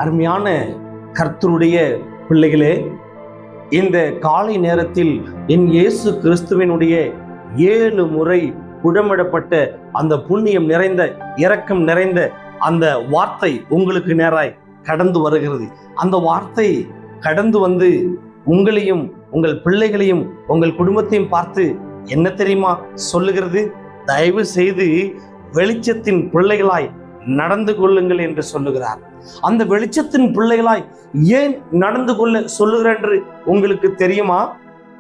அருமையான கர்த்தருடைய பிள்ளைகளே, இந்த காலை நேரத்தில் என் இயேசு கிறிஸ்துவினுடைய 7 முறை புடமிடப்பட்ட அந்த புண்ணியம் நிறைந்த இரக்கம் நிறைந்த அந்த வார்த்தை உங்களுக்கு நேராய் கடந்து வருகிறது. அந்த வார்த்தை கடந்து வந்து உங்களையும் உங்கள் பிள்ளைகளையும் உங்கள் குடும்பத்தையும் பார்த்து என்ன தெரியுமா சொல்லுகிறது? தயவு செய்து வெளிச்சத்தின் பிள்ளைகளாய் நடந்து கொள்ளுங்கள் என்று சொல்லுகிறார். அந்த வெளிச்சத்தின் பிள்ளைகளாய் ஏன் நடந்து கொள்ள சொல்லுகிறார் என்று உங்களுக்கு தெரியுமா?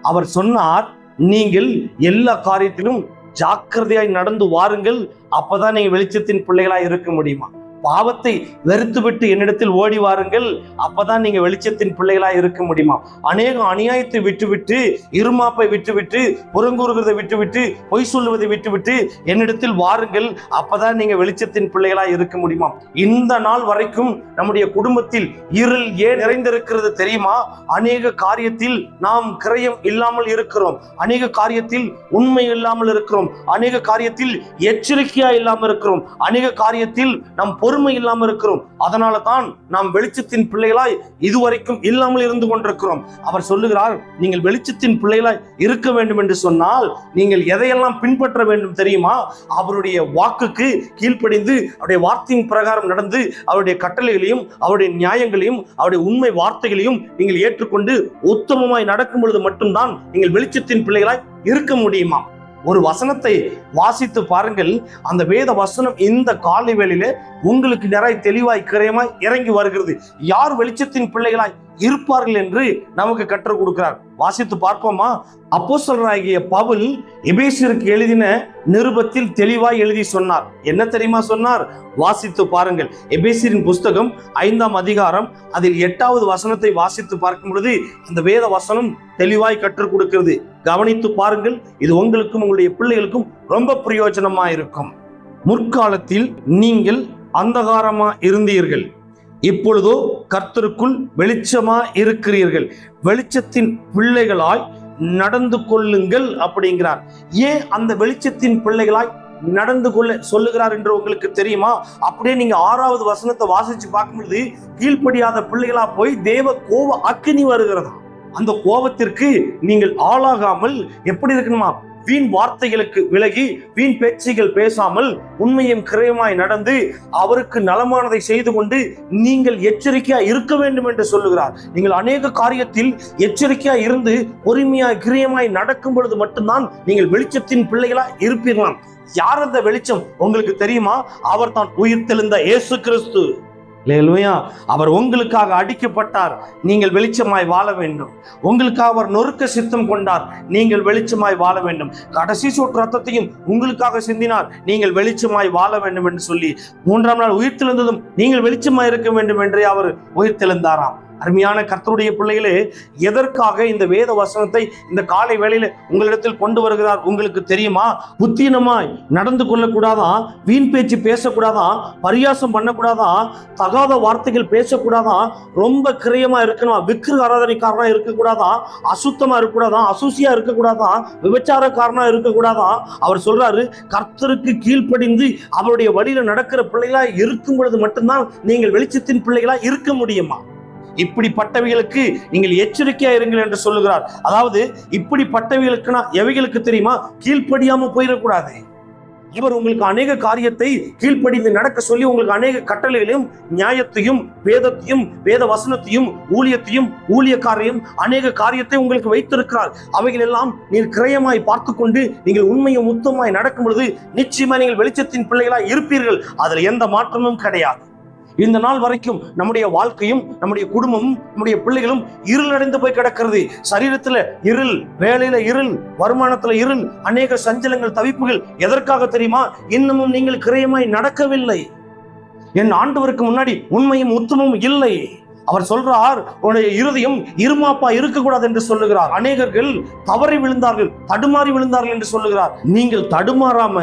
அவர் சொன்னார், நீங்கள் எல்லா காரியத்திலும் ஜாக்கிரதையாய் நடந்து வாருங்கள், அப்பதான் நீங்க வெளிச்சத்தின் பிள்ளைகளாய் இருக்க முடியுமா? பாவத்தை வெறுத்துவிட்டு என்னிடத்தில் ஓடி வாருங்கள், அப்பதான் நீங்க வெளிச்சத்தின் பிள்ளைகளாய் இருக்க முடியுமா? அநேக அநியாயத்தை விட்டுவிட்டு, இருமாப்பை விட்டுவிட்டு, புறங்கூறுகிறதை விட்டுவிட்டு, பொய் சொல்லுவதை விட்டுவிட்டு என்னிடத்தில் வாருங்கள், அப்பதான் நீங்க வெளிச்சத்தின் பிள்ளைகளாய் இருக்க முடியுமா? இந்த நாள் வரைக்கும் நம்முடைய குடும்பத்தில் இருள் ஏன் நிறைந்திருக்கிறது தெரியுமா? அநேக காரியத்தில் நாம் கிரயம் இல்லாமல் இருக்கிறோம், அநேக காரியத்தில் உண்மை இல்லாமல் இருக்கிறோம், அநேக காரியத்தில் எச்சரிக்கையா இல்லாமல் இருக்கிறோம், அநேக காரியத்தில் நாம் பொறுமை இல்லாமல் இருக்கிறோம். அதனால தான் நாம் வெளிச்சத்தின் பிள்ளைகளாய் இதுவரைக்கும் இல்லாமல் இருந்து கொண்டிருக்கிறோம். அவர் சொல்லுகிறார், நீங்கள் வெளிச்சத்தின் பிள்ளைகளாய் இருக்க வேண்டும் என்று சொன்னால் நீங்கள் எதையெல்லாம் பின்பற்ற வேண்டும் தெரியுமா? அவருடைய வாக்குக்கு கீழ்ப்படிந்து அவருடைய வார்த்தையின் பிரகாரம் நடந்து அவருடைய கட்டளைகளையும் அவருடைய நியாயங்களையும் அவருடைய உண்மை வார்த்தைகளையும் நீங்கள் ஏற்றுக்கொண்டு உத்தமமாய் நடக்கும் பொழுது மட்டும்தான் நீங்கள் வெளிச்சத்தின் பிள்ளைகளாய் இருக்க முடியுமா? ஒரு வசனத்தை வாசித்து பாருங்கள். அந்த வேத வசனம் இந்த காலை வேளையிலே உங்களுக்கு நிறைய தெளிவாய் கிரயமாய் இறங்கி வருகிறது. யார் வெளிச்சத்தின் பிள்ளைகளாய் இருப்பார்கள் என்று நமக்கு கற்றுக் கொடுக்கிறார். வாசித்து பார்ப்போமா? அப்போஸ்தலனாகிய பவுல் எபேசியருக்கு எழுதின நிருபத்தில் தெளிவாய் எழுதி சொன்னார். என்ன தெரியுமா சொன்னார்? வாசித்து பாருங்கள். எபேசியரின் புஸ்தகம் 5ஆம் அதிகாரம் அதில் 8வது வசனத்தை வாசித்து பார்க்கும் பொழுது அந்த வேத வசனம் தெளிவாய் கற்றுக் கொடுக்கிறது. கவனித்து பாருங்கள். இது உங்களுக்கும் உங்களுடைய பிள்ளைகளுக்கும் ரொம்ப பிரயோஜனமா இருக்கும். முற்காலத்தில் நீங்கள் அந்தகாரமா இருந்தீர்கள், இப்பொழுதோ கர்த்தருக்குள் வெளிச்சமா இருக்கிறீர்கள், வெளிச்சத்தின் பிள்ளைகளாய் நடந்து கொள்ளுங்கள் அப்படிங்கிறார். ஏன் அந்த வெளிச்சத்தின் பிள்ளைகளாய் நடந்து கொள்ள சொல்லுகிறார் என்று உங்களுக்கு தெரியுமா? அப்படியே நீங்க 6வது வசனத்தை வாசிச்சு பார்க்கும் பொழுது கீழ்ப்படியாத பிள்ளைகளா போய் தேவ கோப அக்கினி வருகிறதா. அந்த கோபத்திற்கு நீங்கள் ஆளாகாமல் எப்படி இருக்கணுமா? வீண் வார்த்தைகளுக்கு விலகி வீண் பேச்சுகள் பேசாமல் உண்மையும் கிரயமாய் நடந்து அவருக்கு நலமானதை செய்து கொண்டு நீங்கள் எச்சரிக்கையா இருக்க வேண்டும் என்று சொல்லுகிறார். நீங்கள் அநேக காரியத்தில் எச்சரிக்கையா இருந்து பொறுமையாய் கிரயமாய் நடக்கும் பொழுது மட்டும்தான் நீங்கள் வெளிச்சத்தின் பிள்ளைகளா இருப்பீர்களாம். யார் அந்த வெளிச்சம் உங்களுக்கு தெரியுமா? அவர் தான் உயிர்த்தெழுந்த இயேசு கிறிஸ்து. அல்லேலூயா. அவர் உங்களுக்காக அடிக்கப்பட்டார், நீங்கள் வெளிச்சமாய் வாழ வேண்டும். உங்களுக்காக அவர் நொறுக்க சித்தம் கொண்டார், நீங்கள் வெளிச்சமாய் வாழ வேண்டும். கடைசி சொட்டு ரத்தத்தையும் உங்களுக்காக சிந்தினார், நீங்கள் வெளிச்சமாய் வாழ வேண்டும் என்று சொல்லி 3ஆம் நாள் உயிர்த்தெழுந்ததும் நீங்கள் வெளிச்சமாய் இருக்க வேண்டும் என்று அவர் உயிர்த்தெழுந்தாராம். அருமையான கர்த்தருடைய பிள்ளைகளே, எதற்காக இந்த வேத வசனத்தை இந்த காலை வேளையில உங்களிடத்தில் கொண்டு வருகிறார் உங்களுக்கு தெரியுமா? புத்தீனமாய் நடந்து கொள்ளக்கூடாதா, வீண் பேச்சு பேசக்கூடாதா, பரியாசம் பண்ணக்கூடாதா, தகாத வார்த்தைகள் பேசக்கூடாதா, ரொம்ப கிரயமா இருக்கணுமா, விக்கிர ஆராதனைக்காரனா இருக்கக்கூடாதா, அசுத்தமா இருக்கக்கூடாதா, அசூசியா இருக்கக்கூடாதா, விபச்சாரக்காரனா இருக்கக்கூடாதா. அவர் சொல்றாரு, கர்த்தருக்கு கீழ்ப்படிந்து அவருடைய வழியில நடக்கிற பிள்ளைகளா இருக்கும் பொழுது மட்டும்தான் நீங்கள் வெளிச்சத்தின் பிள்ளைகளா இருக்க முடியுமா? இப்படிப்பட்டவைகளுக்கு நீங்கள் எச்சரிக்கையா இருங்கள் என்று சொல்லுகிறார். அதாவது இப்படிப்பட்டவைகளுக்குனா எவைகளுக்கு தெரியுமா? கீழ்ப்படியாம போயிடக்கூடாது. இவர் உங்களுக்கு அநேக காரியத்தை கீழ்ப்படிந்து நடக்க சொல்லி உங்களுக்கு அநேக கட்டளைகளையும் நியாயத்தையும் வேதத்தையும் வேத வசனத்தையும் ஊழியத்தையும் ஊழியக்காரையும் அநேக காரியத்தை உங்களுக்கு வைத்திருக்கிறார். அவைகள் எல்லாம் நீர் கிரயமாய் பார்த்து கொண்டு நீங்கள் உண்மையும் உத்தமாய் நடக்கும் பொழுது நிச்சயமா நீங்கள் வெளிச்சத்தின் பிள்ளைகளாய் இருப்பீர்கள். அதுல எந்த மாற்றமும் கிடையாது. இந்த நாள் வரைக்கும் நம்முடைய வாழ்க்கையும் நம்முடைய குடும்பமும் நம்முடைய பிள்ளைகளும் இருள் அடைந்து போய் கிடக்கிறது. சரீரத்துல இருள், வேலையில இருள், வருமானத்துல இருள், அநேக சஞ்சலங்கள், தவிப்புகள். எதற்காக தெரியுமா? இன்னமும் நீங்கள் கிரயமாய் நடக்கவில்லை. என் ஆண்டவருக்கு முன்னாடி உண்மையும் உத்தமும் இல்லை. அவர் சொல்றார், உன்னுடைய இருதயம் இருமாப்பா இருக்கக்கூடாது என்று சொல்லுகிறார். அநேகர்கள் தவறி விழுந்தார்கள், தடுமாறி விழுந்தார்கள் என்று சொல்லுகிறார். நீங்கள் தடுமாறாம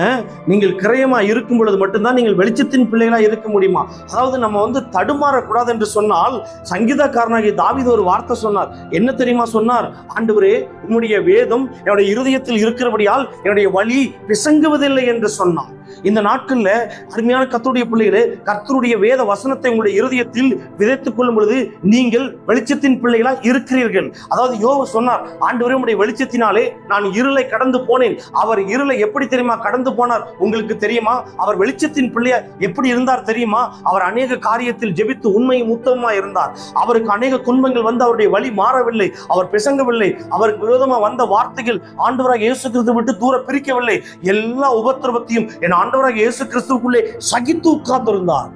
நீங்கள் கிரயமா இருக்கும் பொழுது மட்டும்தான் நீங்கள் வெளிச்சத்தின் பிள்ளைகளா இருக்க முடியுமா? அதாவது நம்ம தடுமாறக்கூடாது என்று சொன்னால், சங்கீதக்காரனாகிய தாவீது ஒரு வார்த்தை சொன்னார். என்ன தெரியுமா சொன்னார்? ஆண்டவரே, உம்முடைய வேதம் என்னுடைய இருதயத்தில் இருக்கிறபடியால் என்னுடைய வழி பிசங்குவதில்லை என்று சொன்னார். இந்த நாட்கள்ல அருமையான கர்த்தருடைய பிள்ளைகளே, கர்த்தருடைய வேத வசனத்தை உங்களுடைய இருதயத்தில் விதைத்துக் கொள்ளும் பொழுது நீங்கள் வெளிச்சத்தின் பிள்ளைகளா இருக்கிறீர்கள். அதாவது யோபு சொன்னார், ஆண்டவரே உம்முடைய வெளிச்சத்தினாலே நான் இருளை கடந்து போனேன். அவர் இருளை எப்படி தெரியுமா கடந்து போனார்? உங்களுக்கு தெரியுமா? அவர் வெளிச்சத்தின் பிள்ளையா எப்படி இருந்தார் தெரியுமா? அவர் அநேக காரியத்தில் ஜெபித்து உண்மையும் உத்தமமா இருந்தார். அவருக்கு அநேக துன்பங்கள் வந்து அவருடைய வழி மாறவில்லை, அவர் பிசங்கவில்லை. அவருக்கு விரோதமா வந்த வார்த்தைகள் ஆண்டவராக இயேசு கிறிஸ்து விட்டு தூர பிரிக்கவில்லை. எல்லா உபத்திரவத்தையும் என் ஆண்டவராக இயேசு கிறிஸ்துவுக்குள்ளே சகித்து உட்கார்ந்திருந்தார்.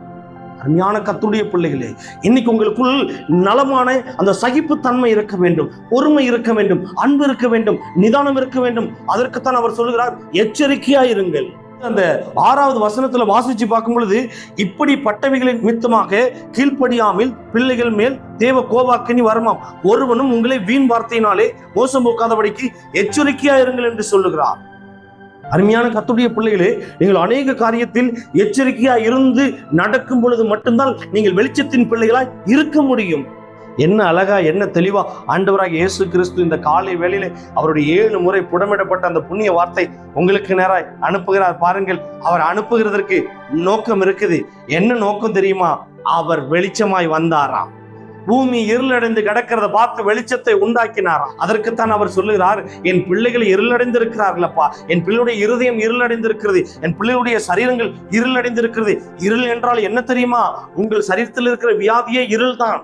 அருமையான கர்த்தருடைய பிள்ளைகளே, இன்னைக்கு உங்களுக்குள் நலமான அந்த சகிப்பு தன்மை இருக்க வேண்டும், பொறுமை இருக்க வேண்டும், அன்பு இருக்க வேண்டும், நிதானம் இருக்க வேண்டும். அதற்குத்தான் அவர் சொல்லுகிறார், எச்சரிக்கையா இருங்கள். அந்த 6வது வசனத்துல வாசிச்சு பார்க்கும் பொழுது, இப்படி பட்டவைகளின் நிமித்தமாக கீழ்ப்படியாமல் பிள்ளைகள் மேல் தேவ கோபாக்கினி வருமாம், ஒருவனும் உங்களை வீண் வார்த்தையினாலே மோசம் போக்காதபடிக்கு எச்சரிக்கையா இருங்கள் என்று சொல்லுகிறார். அருமையான கர்த்தருடைய பிள்ளைகளே, நீங்கள் அநேக காரியத்தில் எச்சரிக்கையா இருந்து நடக்கும் பொழுது மட்டும்தான் நீங்கள் வெளிச்சத்தின் பிள்ளைகளாய் இருக்க முடியும். என்ன அழகா, என்ன தெளிவா ஆண்டவராக இயேசு கிறிஸ்து இந்த காலை வேளையிலே அவருடைய 7 முறை புடமிடப்பட்ட அந்த புண்ணிய வார்த்தை உங்களுக்கு நேராய் அனுப்புகிறார். பாருங்கள், அவர் அனுப்புகிறதற்கு நோக்கம் இருக்குது. என்ன நோக்கம் தெரியுமா? அவர் வெளிச்சமாய் வந்தாராம். பூமி இருளடைந்து கிடக்கிறத பார்த்து வெளிச்சத்தை உண்டாக்கினாராம். அதற்குத்தான் அவர் சொல்லுகிறார், என் பிள்ளைகள் இருளடைந்திருக்கிறார்களப்பா, என் பிள்ளையுடைய இருதயம் இருளடைந்திருக்கிறது, என் பிள்ளையுடைய சரீரங்கள் இருளடைந்திருக்கிறது. இருள் என்றால் என்ன தெரியுமா? உங்கள் சரீரத்தில் இருக்கிற வியாதியே இருள் தான்,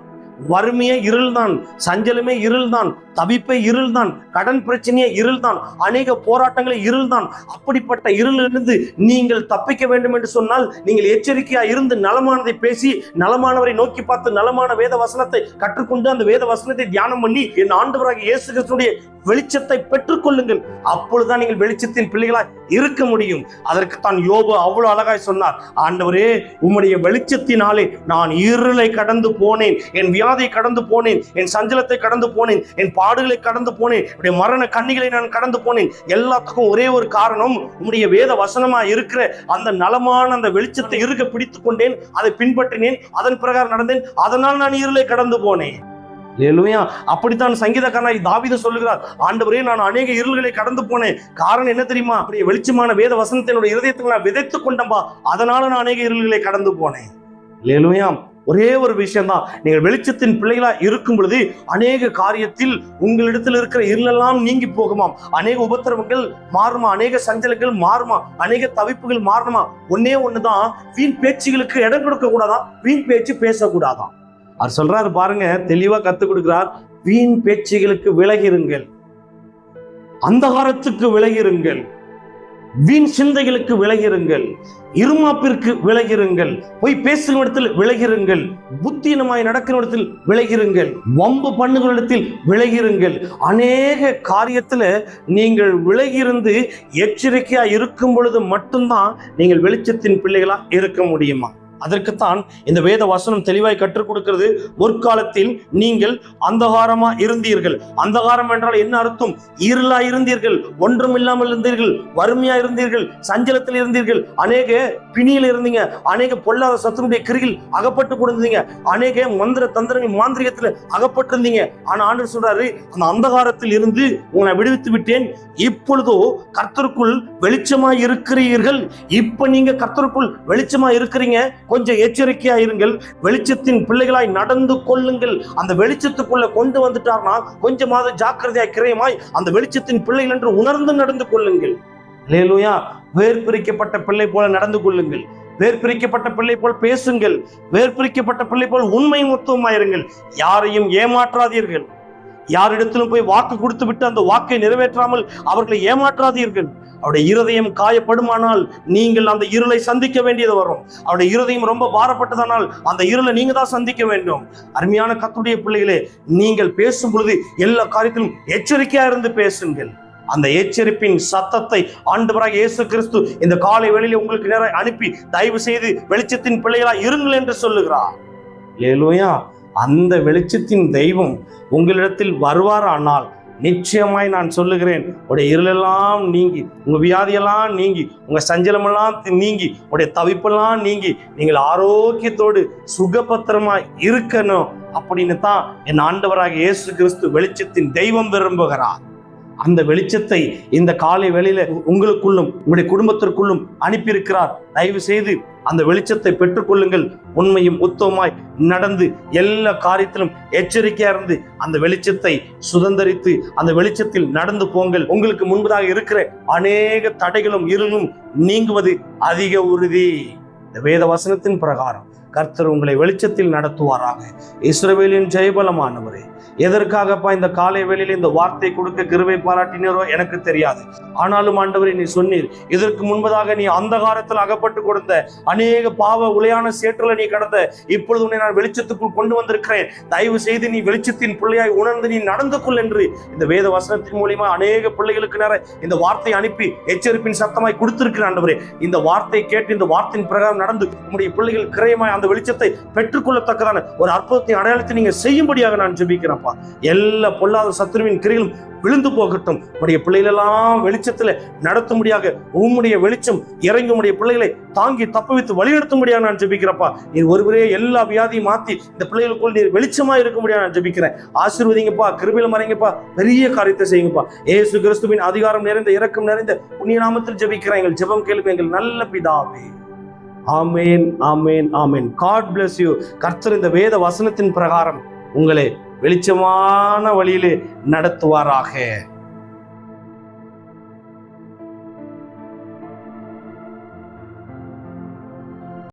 வறுமையே இருள் தான், சஞ்சலமே இருள் தான், தவிப்பே இருள் தான், கடன் பிரச்சனையே இருள் தான், அநேக போராட்டங்களே இருள் தான். அப்படிப்பட்ட இருளிலிருந்து நீங்கள் தப்பிக்க வேண்டும் என்று சொன்னால் நீங்கள் எச்சரிக்கையா இருந்து நலமானதை பேசி நலமானவரை நோக்கி பார்த்து நலமான வேத வசனத்தை கற்றுக்கொண்டு அந்த வேத வசனத்தை தியானம் பண்ணி என் ஆண்டவராகிய இயேசு கிறிஸ்துவினுடைய வெளிச்சத்தை பெற்றுக் கொள்ளுங்கள். அப்பொழுதுதான் நீங்கள் வெளிச்சத்தின் பிள்ளைகளாய் இருக்க முடியும். அதற்குத்தான் யோபு அவ்வளவு அழகாய் சொன்னார், ஆண்டவரே உம்முடைய வெளிச்சத்தினாலே நான் இருளை கடந்து போனேன், என் வியாதியை கடந்து போனேன், என் சஞ்சலத்தை கடந்து போனேன், என் பாடுகளை கடந்து போனேன், உடைய மரண கண்ணிகளை நான் கடந்து போனேன். எல்லாத்துக்கும் ஒரே ஒரு காரணம், உம்முடைய வேத வசனமா இருக்கிற அந்த நலமான அந்த வெளிச்சத்தை இருக்க பிடித்துக் கொண்டேன், அதை பின்பற்றினேன், அதன் பிரகாரம் நடந்தேன், அதனால் நான் இருளை கடந்து போனேன். அல்லேலூயா. அப்படித்தான் சங்கீதக்காரனாய் தாவீது சொல்லுகிறார், ஆண்டவரே நான் அநேக இருள்களை கடந்து போனேன். காரணம் என்ன தெரியுமா? அப்படியே வெளிச்சமான வேத வசனத்தை என்னுடைய இருதயத்தில் நான் விதைத்துக் கொண்டம்பா, அதனால நான் அநேக இருள்களை கடந்து போனேன். அல்லேலூயா. ஒரே ஒரு விஷயம் தான், நீங்கள் வெளிச்சத்தின் பிள்ளைகளா இருக்கும் பொழுது அநேக காரியத்தில் உங்களிடத்தில் இருக்கிற இருளெல்லாம் நீங்கி போகுமாம், அநேக உபத்திரவங்கள் மாறுமா, அநேக சஞ்சலங்கள் மாறுமா, அநேக தவிப்புகள் மாறுமா. ஒன்னே ஒண்ணுதான், வீண் பேச்சுகளுக்கு இடம் கொடுக்க கூடாதான், வீண் பேச்சு பேசக்கூடாதான். அவர் சொல்றாரு பாருங்க, தெளிவா கத்துக் கொடுக்கிறார், வீண் பேச்சுகளுக்கு விலகிருங்கள், அந்தகாரத்துக்கு விலகிருங்கள், வீண் சிந்தைகளுக்கு விலகிருங்கள், இருமாப்பிற்கு விலகிருங்கள், போய் பேசுகிற இடத்தில் விலகிருங்கள், புத்தீனமாய் நடக்கிற இடத்தில் விலகிருங்கள், வம்பு பண்ணுகிற இடத்தில் விலகிருங்கள். அநேக காரியத்துல நீங்கள் விலகிருந்து எச்சரிக்கையா இருக்கும் பொழுது மட்டும்தான் நீங்கள் வெளிச்சத்தின் பிள்ளைகளா இருக்க முடியுமா? அதற்குத்தான் இந்த வேத வசனம் தெளிவாய் கற்றுக் கொடுக்கிறது. முற்காலத்தில் நீங்கள் அந்தகாரமா இருந்தீர்கள். அந்தகாரம் என்றால் என்ன அர்த்தம்? இருளா இருந்தீர்கள், ஒன்றும் இல்லாமல் இருந்தீர்கள், வறுமையா இருந்தீர்கள், சஞ்சலத்தில் இருந்தீர்கள், அநேக பிணியில் இருந்தீங்க, அநேக பொல்லாத சத்துருடைய கிரியில் அகப்பட்டு கொடுத்தீங்க, அநேக மந்திர தந்திரங்கள் மாந்திரிகத்தில் அகப்பட்டிருந்தீங்க. ஆனா ஆண்டவர் சொல்றாரு, அந்த அந்தகாரத்தில் இருந்து உங்களை விடுவித்து விட்டேன், இப்பொழுதோ கர்த்தருக்குள் வெளிச்சமாய் இருக்கிறீர்கள். இப்ப நீங்க கர்த்தருக்குள் வெளிச்சமாய் இருக்கிறீங்க, கொஞ்சம் எச்சரிக்கையா இருங்கள், வெளிச்சத்தின் பிள்ளைகளாய் நடந்து கொள்ளுங்கள். அந்த வெளிச்சத்துக்குள்ள கொண்டு வந்துட்டார்னா கொஞ்சமாவது ஜாக்கிரதையாய் கிரயமாய் அந்த வெளிச்சத்தின் பிள்ளைகள் என்று உணர்ந்து நடந்து கொள்ளுங்கள். அல்லேலூயா. வேர் பிரிக்கப்பட்ட பிள்ளை போல நடந்து கொள்ளுங்கள், வேர் பிரிக்கப்பட்ட பிள்ளை போல் பேசுங்கள், வேர் பிரிக்கப்பட்ட பிள்ளை போல் உண்மை மொத்தமாயிருங்கள், யாரையும் ஏமாற்றாதீர்கள், யாரிடத்திலும் போய் வாக்கு கொடுத்து விட்டு அந்த வாக்கை நிறைவேற்றாமல் அவர்களை ஏமாற்றாதீர்கள். அவருடைய இருதயம் காயப்படுமானால் நீங்கள் அந்த இருளை சந்திக்க வேண்டியது வரும். அவருடைய இருதயம் ரொம்ப பாரப்பட்டதானால் அந்த இருளை நீங்க தான் சந்திக்க வேண்டும். அருமையான கர்த்தருடைய பிள்ளைகளே, நீங்கள் பேசும் பொழுது எல்லா காரியத்திலும் எச்சரிக்கையா இருந்து பேசுங்கள். அந்த எச்சரிப்பின் சத்தத்தை ஆண்டவராகிய இயேசு கிறிஸ்து இந்த காலை வேளையிலே உங்களுக்கு நேராக அனுப்பி தயவு செய்து வெளிச்சத்தின் பிள்ளைகளாய் இருங்கள் என்று சொல்லுகிறார். அல்லேலூயா. அந்த வெளிச்சத்தின் தெய்வம் உங்களிடத்தில் வருவாரானால் நிச்சயமாய் நான் சொல்லுகிறேன், உடைய இருளெல்லாம் நீங்கி, உங்க வியாதியெல்லாம் நீங்கி, உங்க சஞ்சலமெல்லாம் நீங்கி, உடைய தவிப்பெல்லாம் நீங்கி நீங்கள் ஆரோக்கியத்தோடு சுகபத்திரமாய் இருக்கணும். அப்படின்னு தான் என் ஆண்டவராகிய இயேசு கிறிஸ்து வெளிச்சத்தின் தெய்வம் விரும்புகிறார். அந்த வெளிச்சத்தை இந்த காலை வேளையில உங்களுக்குள்ளும் உங்களுடைய குடும்பத்திற்குள்ளும் அனுப்பியிருக்கிறார். தயவு செய்து அந்த வெளிச்சத்தை பெற்றுக்கொள்ளுங்கள். உண்மையும் உத்தமமாய் நடந்து எல்லா காரியத்திலும் எச்சரிக்கையா இருந்து அந்த வெளிச்சத்தை சுதந்தரித்து அந்த வெளிச்சத்தில் நடந்து போங்கள். உங்களுக்கு முன்பதாக இருக்கிற அநேக தடைகளும் இருளும் நீங்குவது அதிக உறுதி. இந்த வேத வசனத்தின் பிரகாரம் கர்த்தர் உங்களை வெளிச்சத்தில் நடத்துவாராக. இஸ்ரவேலின் ஜெயபலமானவரே, எதற்காகப்பா இந்த காலை வேளையில இந்த வார்த்தை கொடுக்க கிருபை பாராட்டினரோ எனக்கு தெரியாது. ஆனாலும் ஆண்டவரே, நீ சொன்னீர், இதற்கு முன்பதாக நீ அந்தகாரத்தில் அகப்பட்டு கொடுத்த அநேக பாவ உளையான சேற்றுல நீ கடந்த, இப்பொழுது உன்னை நான் வெளிச்சத்துக்குள் கொண்டு வந்திருக்கிறேன். தயவு செய்து நீ வெளிச்சத்தின் பிள்ளையாய் உணர்ந்து நீ நடந்து கொள் என்று இந்த வேத வசனத்தின் மூலியமா அநேக பிள்ளைகளுக்கு நேர இந்த வார்த்தை அனுப்பி எச்சரிப்பின் சத்தமாய் கொடுத்திருக்கிறேன். ஆண்டவரே, இந்த வார்த்தை கேட்டு இந்த வார்த்தையின் பிரகாரம் நடந்து உங்களுடைய பிள்ளைகள் கிரயமாய் அந்த வெளிச்சத்தை பெற்றுக்கொள்ளத்தக்கதான ஒரு அற்புதத்தின் அடையாளத்தை நீங்க செய்யும்படியாக நான் ஜெபிக்கிறேன். எல்லா பொல்லாத சத்துருவின் கிரிகளும் விழுந்து போகட்டும். உடைய பிள்ளைகளெல்லாம் வெளிச்சத்துல நடத்தும்படியாக உம்முடைய வெளிச்சம் இறங்கி உடைய பிள்ளைகளை தாங்கி தப்புவித்து வழிநடத்தும்படியாக நான் ஜெபிக்கிறப்பா. நீ ஒருவரே எல்லா வியாதியும் மாத்தி இந்த பிள்ளைகளுக்குள் நீர் வெளிச்சமா இருக்கும்படியாக நான் ஜெபிக்கிறேன். ஆசீர்வதிங்கப்பா, கிருபையில மறைங்கப்பா, பெரிய காரியத்தை செய்யுங்கப்பா. இயேசு கிறிஸ்துவின் அதிகாரம் நிறைந்த இரக்கம் நிறைந்த புண்ணிய நாமத்தில் ஜெபிக்கிறேன். எங்கள் ஜெபம் கேளுங்க எங்கள் நல்ல பிதாவே. ஆமேன், ஆமேன், ஆமேன். God bless you. கர்த்தர் இந்த வேத வசனத்தின் பிரகாரம் உங்களை வெளிச்சமான வழியிலே நடத்துவாராக.